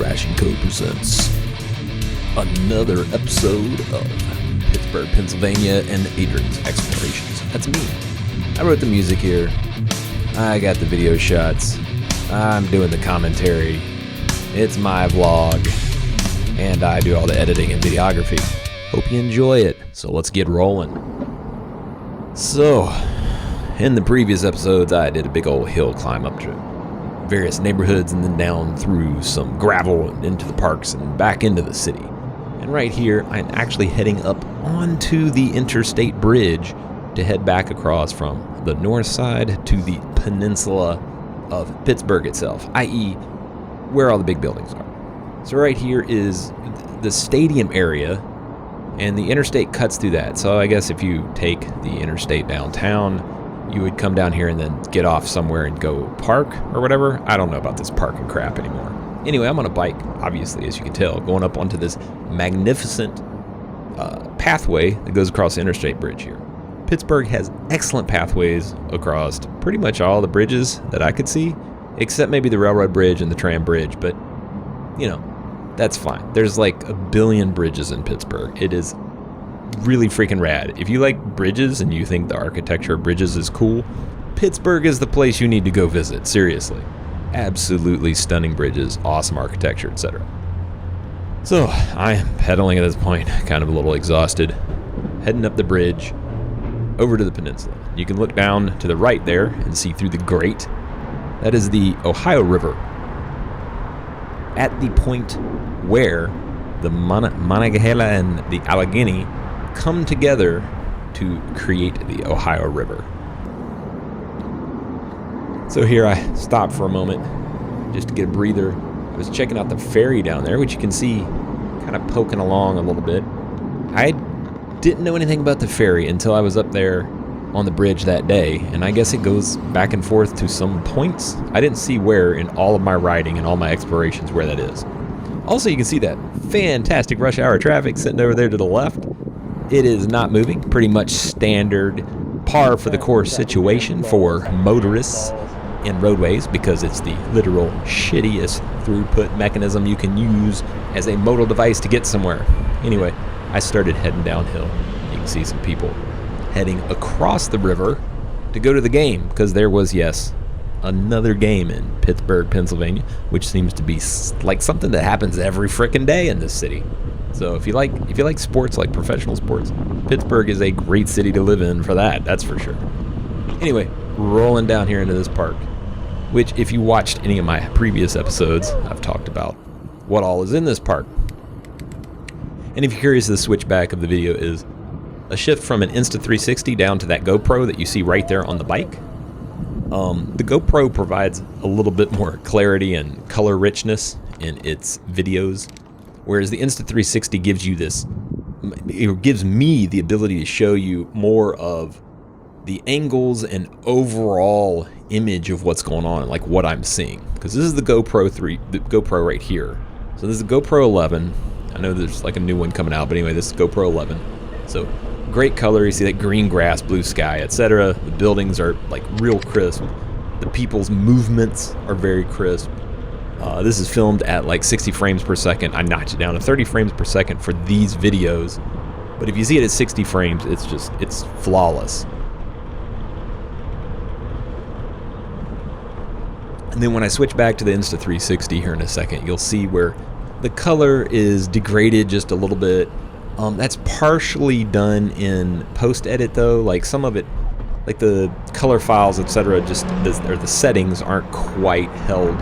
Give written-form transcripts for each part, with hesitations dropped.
Trash & Co. presents another episode of Pittsburgh, Pennsylvania and Adrian's Explorations. That's me. I wrote the music here. I got the video shots. I'm doing the commentary. It's my vlog. And I do all the editing and videography. Hope you enjoy it. So let's get rolling. So, in the previous episodes, I did a big old hill climb up to various neighborhoods and then down through some gravel and into the parks and back into the city. And right here, I'm actually heading up onto the interstate bridge to head back across from the north side to the peninsula of Pittsburgh itself, i.e. where all the big buildings are. So right here is the stadium area, and the interstate cuts through that. So I guess if you take the interstate downtown, you would come down here and then get off somewhere and go park or whatever. I don't know about this parking crap anymore. Anyway, I'm on a bike, obviously, as you can tell, going up onto this magnificent pathway that goes across the interstate bridge here. Pittsburgh has excellent pathways across pretty much all the bridges that I could see, except maybe the railroad bridge and the tram bridge, but, you know, that's fine. There's like a billion bridges in Pittsburgh. It is really freaking rad. If you like bridges and you think the architecture of bridges is cool, Pittsburgh is the place you need to go visit, seriously. Absolutely stunning bridges, awesome architecture, etc. So, I am pedaling at this point, kind of a little exhausted, heading up the bridge over to the peninsula. You can look down to the right there and see through the grate. That is the Ohio River. At the point where the Monongahela and the Allegheny come together to create the Ohio River. So here I stopped for a moment just to get a breather. I was checking out the ferry down there, which you can see kind of poking along a little bit. I didn't know anything about the ferry until I was up there on the bridge that day, and I guess it goes back and forth to some points. I didn't see where in all of my riding and all my explorations where that is. Also, you can see that fantastic rush hour traffic sitting over there to the left. It is not moving, pretty much standard par for the course situation for motorists in roadways, because it's the literal shittiest throughput mechanism you can use as a modal device to get somewhere. Anyway, I started heading downhill. You can see some people heading across the river to go to the game, because there was, yes, another game in Pittsburgh, Pennsylvania, which seems to be like something that happens every frickin' day in this city. So if you like sports, like professional sports, Pittsburgh is a great city to live in for that, that's for sure. Anyway, rolling down here into this park, which if you watched any of my previous episodes, I've talked about what all is in this park. And if you're curious, the switchback of the video is a shift from an Insta360 down to that GoPro that you see right there on the bike. The GoPro provides a little bit more clarity and color richness in its videos, whereas the Insta360 gives you this, it gives me the ability to show you more of the angles and overall image of what's going on, like what I'm seeing. Because this is the GoPro right here. So this is the GoPro 11. I know there's like a new one coming out, but anyway, this is GoPro 11. So great color, you see that green grass, blue sky, etc. The buildings are like real crisp. The people's movements are very crisp. This is filmed at like 60 frames per second. I notched it down to 30 frames per second for these videos. But if you see it at 60 frames, it's flawless. And then when I switch back to the Insta360 here in a second, you'll see where the color is degraded just a little bit. That's partially done in post-edit though. Like some of it, like the color files, etc., or the settings aren't quite held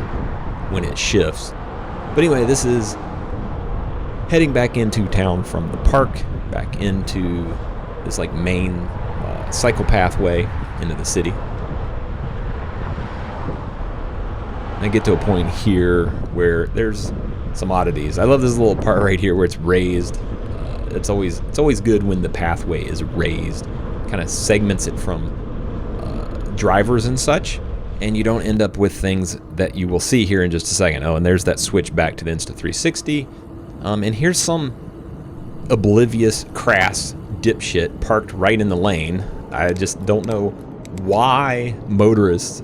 when it shifts. But anyway, this is heading back into town from the park, back into this like main cycle pathway into the city. And I get to a point here where there's some oddities. I love this little part right here where it's raised. It's always good when the pathway is raised. Kind of segments it from drivers and such, and you don't end up with things that you will see here in just a second. Oh, and there's that switch back to the Insta360. And here's some oblivious, crass dipshit parked right in the lane. I just don't know why motorists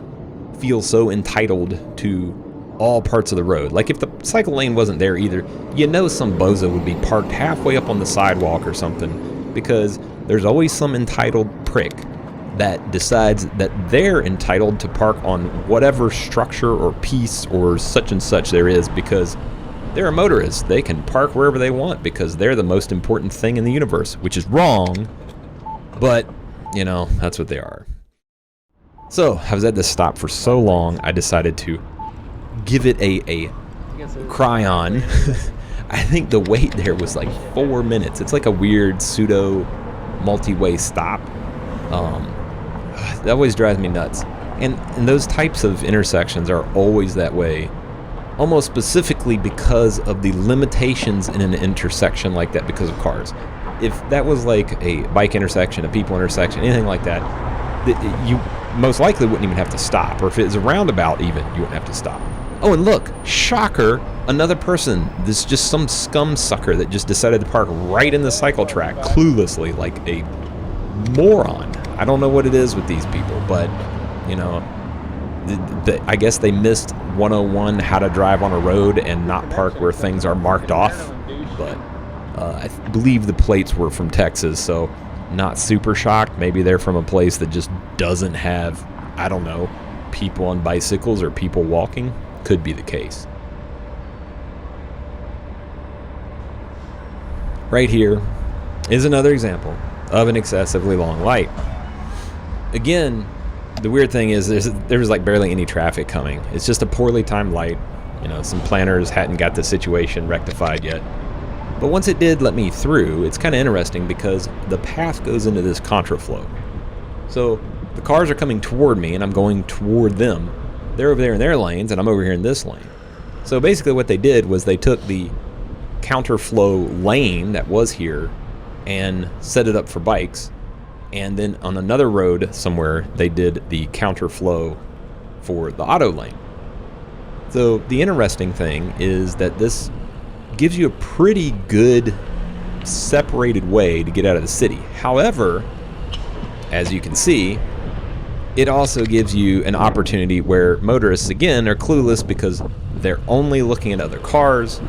feel so entitled to all parts of the road. Like if the cycle lane wasn't there either, you know some bozo would be parked halfway up on the sidewalk or something, because there's always some entitled prick that decides that they're entitled to park on whatever structure or piece or such and such there is, because they're a motorist. They can park wherever they want because they're the most important thing in the universe, which is wrong, but, you know, that's what they are. So, I was at this stop for so long, I decided to give it a cry on. I think the wait there was like 4 minutes. It's like a weird pseudo multi-way stop. That always drives me nuts. And those types of intersections are always that way, almost specifically because of the limitations in an intersection like that because of cars. If that was like a bike intersection, a people intersection, anything like that, you most likely wouldn't even have to stop. Or if it was a roundabout even, you wouldn't have to stop. Oh, and look, shocker, another person. This is just some scum sucker that just decided to park right in the cycle track, cluelessly, like a moron. I don't know what it is with these people, but, you know, I guess they missed 101, how to drive on a road and not park where things are marked off. But I believe the plates were from Texas, so not super shocked. Maybe they're from a place that just doesn't have, I don't know, people on bicycles or people walking. Could be the case. Right here is another example of an excessively long light. Again, the weird thing is there was like barely any traffic coming. It's just a poorly timed light. You know, some planners hadn't got the situation rectified yet. But once it did let me through, it's kind of interesting because the path goes into this contraflow. So the cars are coming toward me and I'm going toward them. They're over there in their lanes and I'm over here in this lane. So basically what they did was they took the counterflow lane that was here and set it up for bikes. And then on another road somewhere, they did the counterflow for the auto lane. So the interesting thing is that this gives you a pretty good separated way to get out of the city. However, as you can see, it also gives you an opportunity where motorists, again, are clueless because they're only looking at other cars.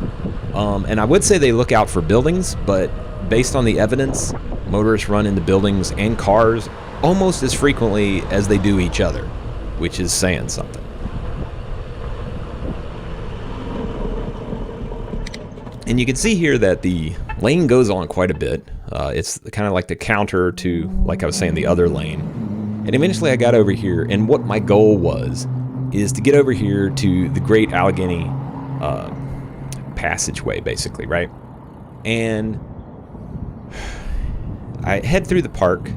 And I would say they look out for buildings, but based on the evidence, motorists run into buildings and cars almost as frequently as they do each other, which is saying something. And you can see here that the lane goes on quite a bit. It's kind of like the counter to, like I was saying, the other lane. And eventually I got over here, and what my goal was is to get over here to the Great Allegheny passageway, basically, right? And I head through the park.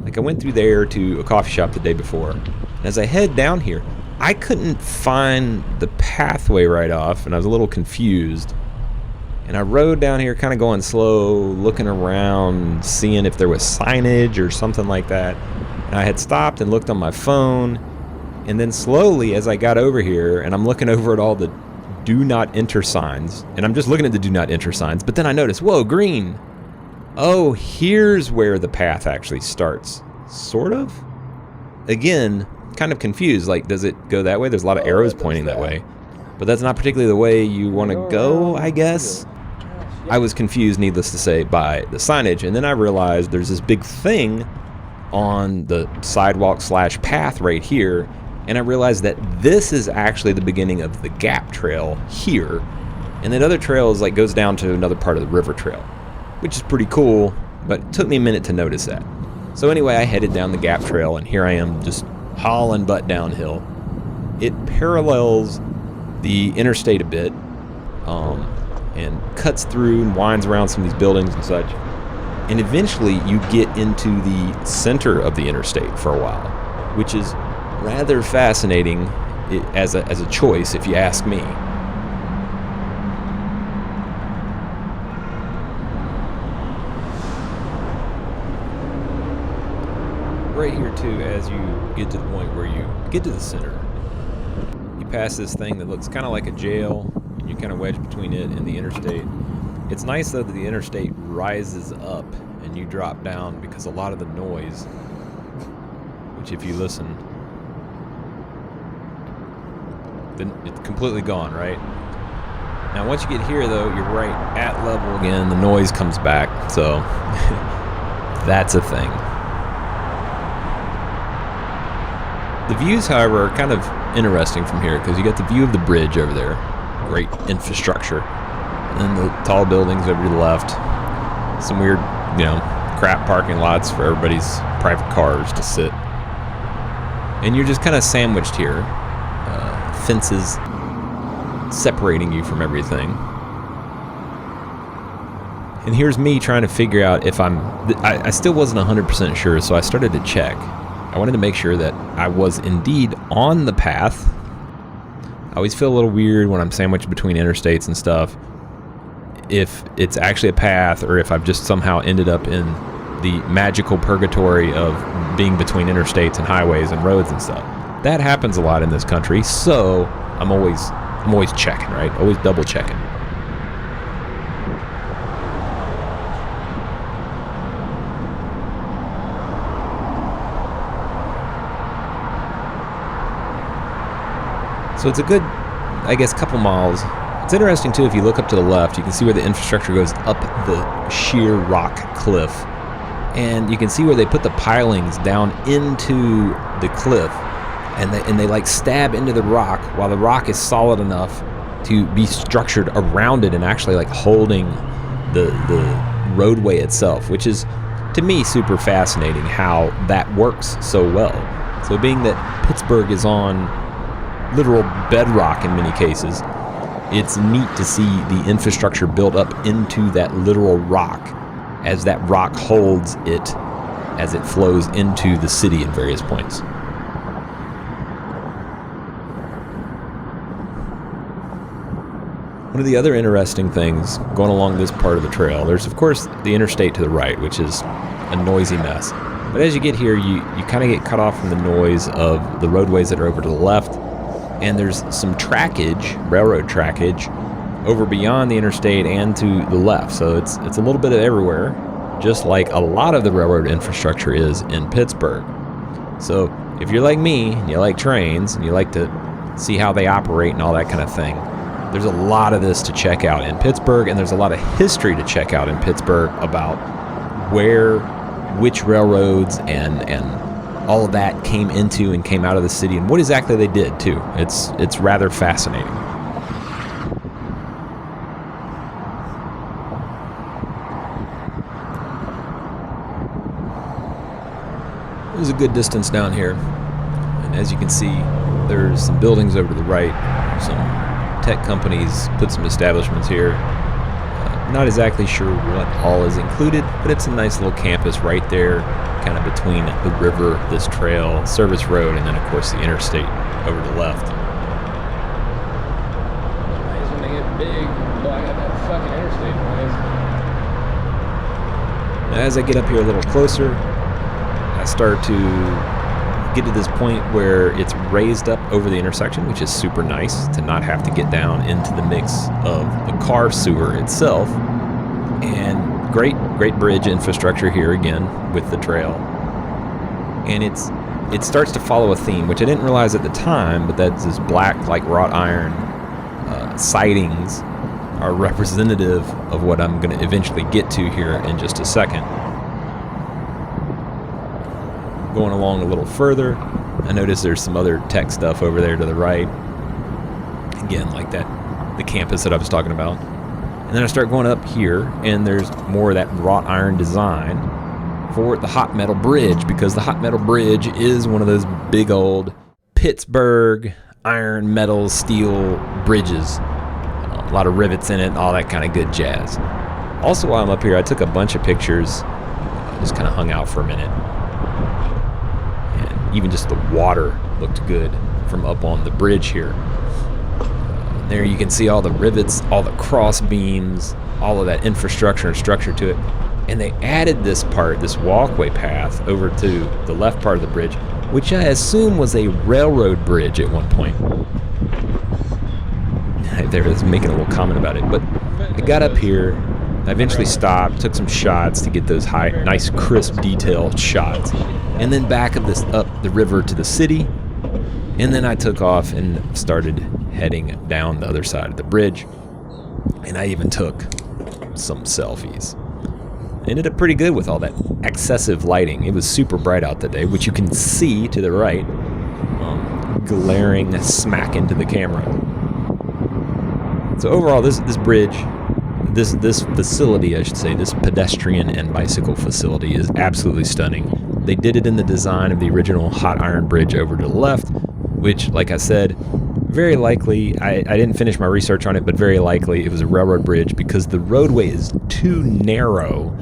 Like I went through there to a coffee shop the day before. And as I head down here, I couldn't find the pathway right off, and I was a little confused. And I rode down here kind of going slow, looking around, seeing if there was signage or something like that. And I had stopped and looked on my phone. And then slowly, as I got over here, and I'm looking over at all the do not enter signs, and I'm just looking at the do not enter signs, but then I noticed, whoa, green. Oh, here's where the path actually starts. Sort of? Again, kind of confused. Like, does it go that way? There's a lot of arrows pointing that way. But that's not particularly the way you want to go, I guess. I was confused, needless to say, by the signage. And then I realized there's this big thing on the sidewalk / path right here. And I realized that this is actually the beginning of the Gap Trail here. And that other trail is like goes down to another part of the river trail, which is pretty cool, but it took me a minute to notice that. So anyway, I headed down the Gap Trail, and here I am just hauling butt downhill. It parallels the interstate a bit, and cuts through and winds around some of these buildings and such. And eventually you get into the center of the interstate for a while, which is rather fascinating as a choice, if you ask me. Right here too, as you get to the point where you get to the center, you pass this thing that looks kind of like a jail, and you kind of wedge between it and the interstate. It's nice though that the interstate rises up and you drop down, because a lot of the noise, which if you listen, then it's completely gone, right? Now, once you get here, though, you're right at level again. The noise comes back, so that's a thing. The views, however, are kind of interesting from here because you got the view of the bridge over there. Great infrastructure. And then the tall buildings over to the left. Some weird, crap parking lots for everybody's private cars to sit. And you're just kind of sandwiched here. Fences separating you from everything. And here's me trying to figure out if I still wasn't 100% sure, so I started to check. I wanted to make sure that I was indeed on the path. I always feel a little weird when I'm sandwiched between interstates and stuff, if it's actually a path or if I've just somehow ended up in the magical purgatory of being between interstates and highways and roads and stuff. That happens a lot in this country, so I'm always checking, right? Always double checking. So it's a good, I guess, couple miles. It's interesting, too, if you look up to the left, you can see where the infrastructure goes up the sheer rock cliff. And you can see where they put the pilings down into the cliff. And they like stab into the rock while the rock is solid enough to be structured around it and actually like holding the roadway itself, which is, to me, super fascinating how that works so well. So being that Pittsburgh is on literal bedrock in many cases, it's neat to see the infrastructure built up into that literal rock as that rock holds it as it flows into the city at various points. One of the other interesting things going along this part of the trail, there's of course the interstate to the right, which is a noisy mess. But as you get here, you kind of get cut off from the noise of the roadways that are over to the left. And there's some trackage, railroad trackage, over beyond the interstate and to the left. So it's a little bit of everywhere, just like a lot of the railroad infrastructure is in Pittsburgh. So if you're like me, and you like trains, and you like to see how they operate and all that kind of thing, there's a lot of this to check out in Pittsburgh, and there's a lot of history to check out in Pittsburgh about which railroads and all of that came into and came out of the city, and what exactly they did too. It's rather fascinating. It was a good distance down here, and as you can see, there's some buildings over to the right. Some tech companies put some establishments here. Not exactly sure what all is included, but it's a nice little campus right there, kind of between the river, this trail, service road, and then of course the interstate over to the left. Nice when they get big. Oh, I got that fucking interstate noise. Now, as I get up here a little closer, I start to get to this point where it's raised up over the intersection, which is super nice to not have to get down into the mix of the car sewer itself. And great bridge infrastructure here again with the trail. And it starts to follow a theme, which I didn't realize at the time, but that's this black, like wrought iron sidings are representative of what I'm going to eventually get to here in just a second. Going along a little further, I notice there's some other tech stuff over there to the right. Again, like the campus that I was talking about. And then I start going up here, and there's more of that wrought iron design for the hot metal bridge, because the hot metal bridge is one of those big old Pittsburgh iron, metal, steel bridges. A lot of rivets in it, all that kind of good jazz. Also, while I'm up here, I took a bunch of pictures. Just kind of hung out for a minute. Even just the water looked good from up on the bridge here. There you can see all the rivets, all the cross beams, all of that infrastructure and structure to it. And they added this part, this walkway path, over to the left part of the bridge, which I assume was a railroad bridge at one point. There was making a little comment about it. But I got up here, I eventually stopped, took some shots to get those nice, crisp, detailed shots. And then back up the river to the city. And then I took off and started heading down the other side of the bridge. And I even took some selfies. Ended up pretty good with all that excessive lighting. It was super bright out that day, which you can see to the right, glaring smack into the camera. So overall, this bridge, this facility, I should say, this pedestrian and bicycle facility is absolutely stunning. They did it in the design of the original hot iron bridge over to the left, which, like I said, very likely, I didn't finish my research on it, but very likely it was a railroad bridge because the roadway is too narrow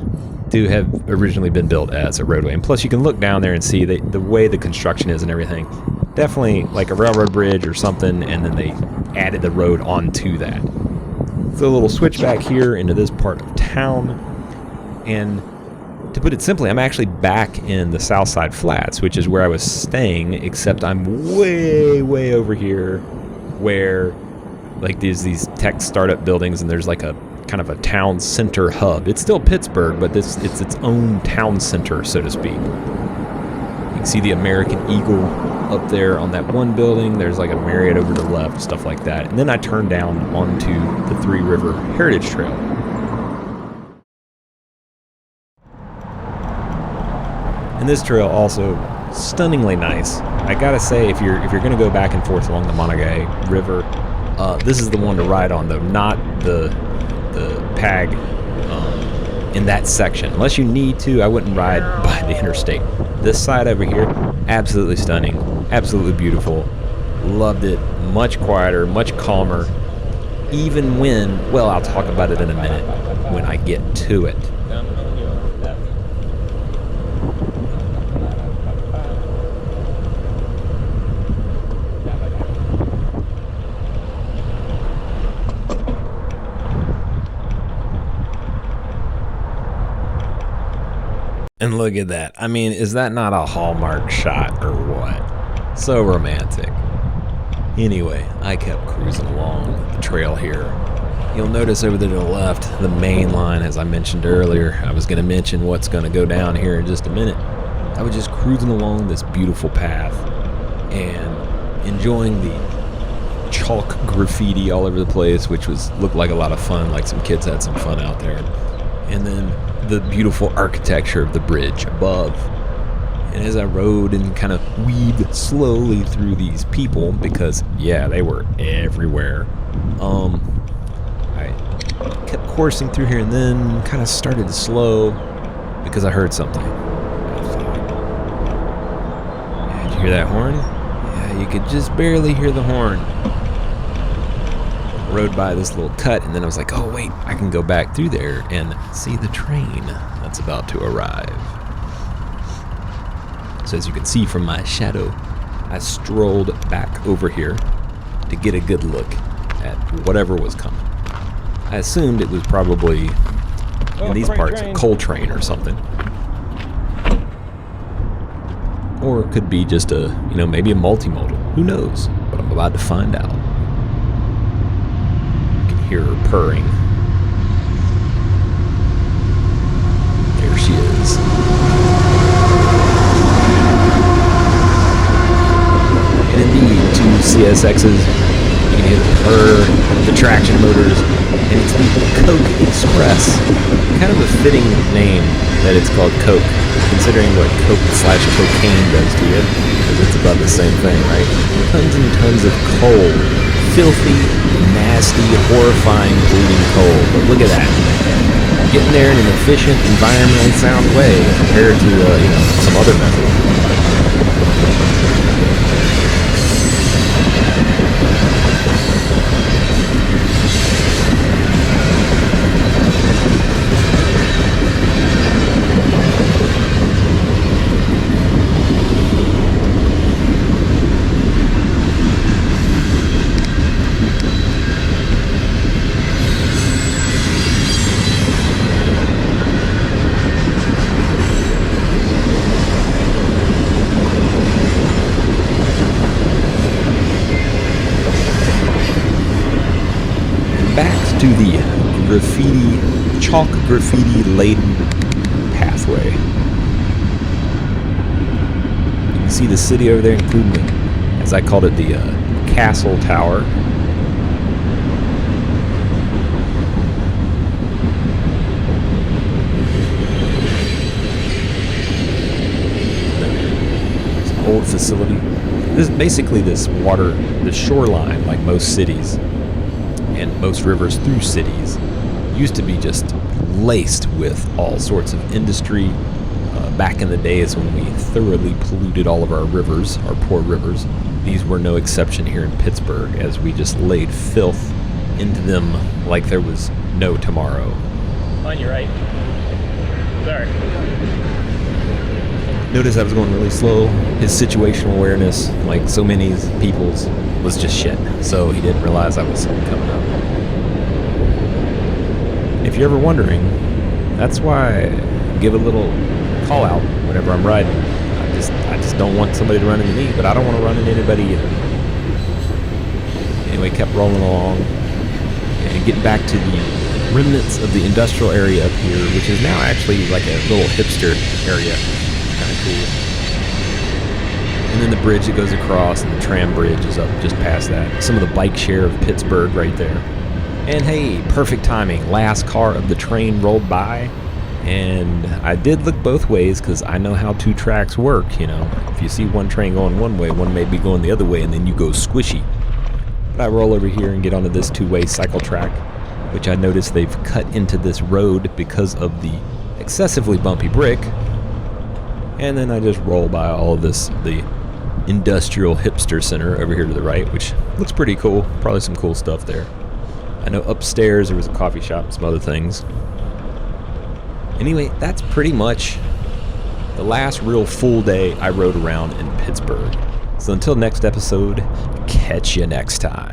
to have originally been built as a roadway. And plus, you can look down there and see the way the construction is and everything. Definitely like a railroad bridge or something, and then they added the road onto that. So a little switchback here into this part of town. And to put it simply, I'm actually back in the Southside Flats, which is where I was staying, except I'm way, way over here where like there's these tech startup buildings and there's like a kind of a town center hub. It's still Pittsburgh, but it's its own town center, so to speak. You can see the American Eagle up there on that one building. There's like a Marriott over to the left, stuff like that. And then I turned down onto the Three River Heritage Trail. And this trail also stunningly nice. I gotta say, if you're gonna go back and forth along the Montague River, this is the one to ride on, though, not the PAG in that section. Unless you need to, I wouldn't ride by the interstate. This side over here, absolutely stunning, absolutely beautiful. Loved it. Much quieter, much calmer. Even when, well, I'll talk about it in a minute when I get to it. And look at that. I mean, is that not a Hallmark shot or what? So romantic. Anyway, I kept cruising along the trail here. You'll notice over there to the left, the main line, as I mentioned earlier. I was going to mention what's going to go down here in just a minute. I was just cruising along this beautiful path and enjoying the chalk graffiti all over the place, which looked like a lot of fun, like some kids had some fun out there. And then the beautiful architecture of the bridge above. And as I rode and kind of weaved slowly through these people, because yeah, they were everywhere, I kept coursing through here and then kind of started slow because I heard something. I thought, yeah, did you hear that horn? Yeah, you could just barely hear the horn. Rode by this little cut, and then I was like, oh wait, I can go back through there and see the train that's about to arrive. So as you can see from my shadow, I strolled back over here to get a good look at whatever was coming. I assumed it was probably in these parts a coal train or something. Or it could be just a, maybe a multimodal. Who knows? But I'm about to find out. Hear her purring. There she is. And indeed, two CSXs. You can hear the purr, the traction motors, and it's the Coke Express. Kind of a fitting name that it's called Coke, considering what Coke/cocaine does to you, because it's about the same thing, right? Tons and tons of coal. Filthy, nasty, horrifying, polluting coal. But look at that. Getting there in an efficient, environmentally sound way compared to, some other method. To the chalk graffiti laden pathway. You can see the city over there, including as I called it, the Castle Tower. facility. This is basically this shoreline, like most cities and most rivers through cities, used to be just laced with all sorts of industry. Back in the days when we thoroughly polluted all of our rivers, our poor rivers, these were no exception here in Pittsburgh, as we just laid filth into them like there was no tomorrow. On your right. Sorry. Notice I was going really slow. His situational awareness, like so many people's, was just shit. So he didn't realize I was coming up. If you're ever wondering, that's why I give a little call out whenever I'm riding. I just don't want somebody to run into me, but I don't want to run into anybody either. Anyway, kept rolling along and getting back to the remnants of the industrial area up here, which is now actually like a little hipster area. Kind of cool. And then the bridge that goes across, and the tram bridge is up just past that. Some of the bike share of Pittsburgh right there. And hey, perfect timing. Last car of the train rolled by. And I did look both ways because I know how two tracks work, you know. If you see one train going one way, one may be going the other way, and then you go squishy. But I roll over here and get onto this two-way cycle track, which I noticed they've cut into this road because of the excessively bumpy brick. And then I just roll by all of this, the industrial hipster center over here to the right, which looks pretty cool. Probably some cool stuff there. I know upstairs there was a coffee shop and some other things. Anyway, that's pretty much the last real full day I rode around in Pittsburgh. So until next episode, catch you next time.